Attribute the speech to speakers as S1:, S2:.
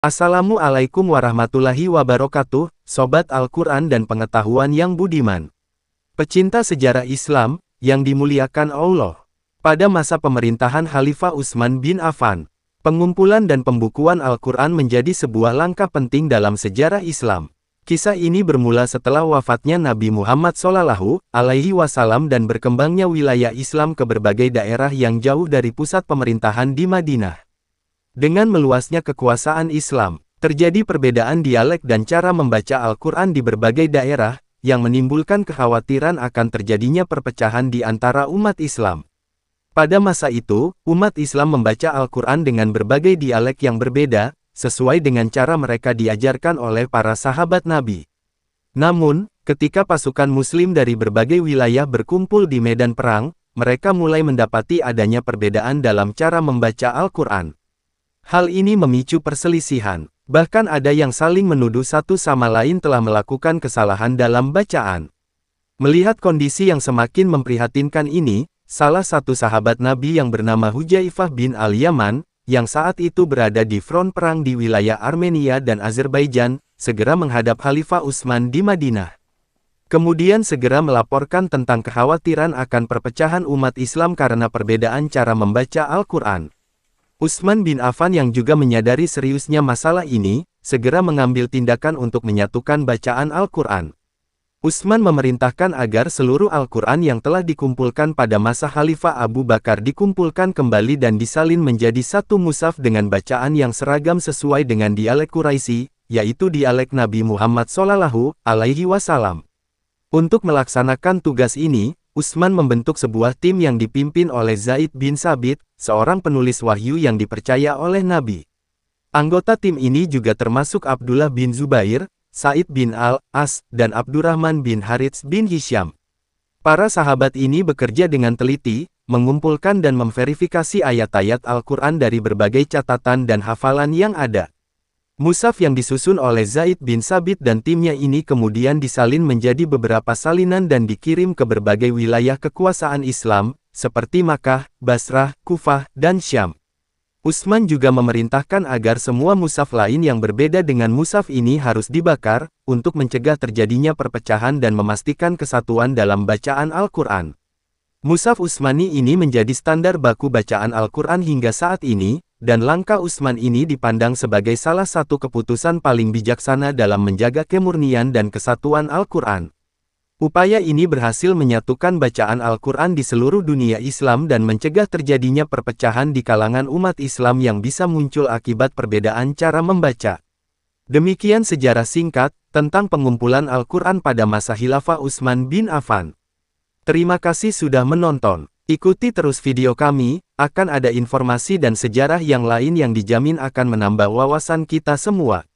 S1: Assalamualaikum warahmatullahi wabarakatuh, Sobat Al-Quran dan Pengetahuan yang budiman. Pecinta sejarah Islam, yang dimuliakan Allah. Pada masa pemerintahan Khalifah Utsman bin Affan, pengumpulan dan pembukuan Al-Quran menjadi sebuah langkah penting dalam sejarah Islam. Kisah ini bermula setelah wafatnya Nabi Muhammad SAW dan berkembangnya wilayah Islam ke berbagai daerah yang jauh dari pusat pemerintahan di Madinah. Dengan meluasnya kekuasaan Islam, terjadi perbedaan dialek dan cara membaca Al-Quran di berbagai daerah, yang menimbulkan kekhawatiran akan terjadinya perpecahan di antara umat Islam. Pada masa itu, umat Islam membaca Al-Quran dengan berbagai dialek yang berbeda, sesuai dengan cara mereka diajarkan oleh para sahabat Nabi. Namun, ketika pasukan Muslim dari berbagai wilayah berkumpul di medan perang, mereka mulai mendapati adanya perbedaan dalam cara membaca Al-Quran. Hal ini memicu perselisihan, bahkan ada yang saling menuduh satu sama lain telah melakukan kesalahan dalam bacaan. Melihat kondisi yang semakin memprihatinkan ini, salah satu sahabat Nabi yang bernama Hudzaifah bin Al-Yaman, yang saat itu berada di front perang di wilayah Armenia dan Azerbaijan, segera menghadap Khalifah Utsman di Madinah. Kemudian segera melaporkan tentang kekhawatiran akan perpecahan umat Islam karena perbedaan cara membaca Al-Quran. Utsman bin Affan yang juga menyadari seriusnya masalah ini, segera mengambil tindakan untuk menyatukan bacaan Al-Quran. Utsman memerintahkan agar seluruh Al-Quran yang telah dikumpulkan pada masa Khalifah Abu Bakar dikumpulkan kembali dan disalin menjadi satu mushaf dengan bacaan yang seragam sesuai dengan dialek Quraisy, yaitu dialek Nabi Muhammad SAW. Untuk melaksanakan tugas ini, Utsman membentuk sebuah tim yang dipimpin oleh Zaid bin Tsabit, seorang penulis wahyu yang dipercaya oleh Nabi. Anggota tim ini juga termasuk Abdullah bin Zubair, Sa'id bin Al-As, dan Abdurrahman bin Harits bin Hisham. Para sahabat ini bekerja dengan teliti, mengumpulkan dan memverifikasi ayat-ayat Al-Quran dari berbagai catatan dan hafalan yang ada. Mushaf yang disusun oleh Zaid bin Tsabit dan timnya ini kemudian disalin menjadi beberapa salinan dan dikirim ke berbagai wilayah kekuasaan Islam, seperti Makkah, Basrah, Kufah, dan Syam. Utsman juga memerintahkan agar semua mushaf lain yang berbeda dengan mushaf ini harus dibakar, untuk mencegah terjadinya perpecahan dan memastikan kesatuan dalam bacaan Al-Quran. Mushaf Utsmani ini menjadi standar baku bacaan Al-Quran hingga saat ini, dan langkah Utsman ini dipandang sebagai salah satu keputusan paling bijaksana dalam menjaga kemurnian dan kesatuan Al-Quran. Upaya ini berhasil menyatukan bacaan Al-Quran di seluruh dunia Islam dan mencegah terjadinya perpecahan di kalangan umat Islam yang bisa muncul akibat perbedaan cara membaca. Demikian sejarah singkat tentang pengumpulan Al-Quran pada masa Khilafah Utsman bin Affan. Terima kasih sudah menonton. Ikuti terus video kami, akan ada informasi dan sejarah yang lain yang dijamin akan menambah wawasan kita semua.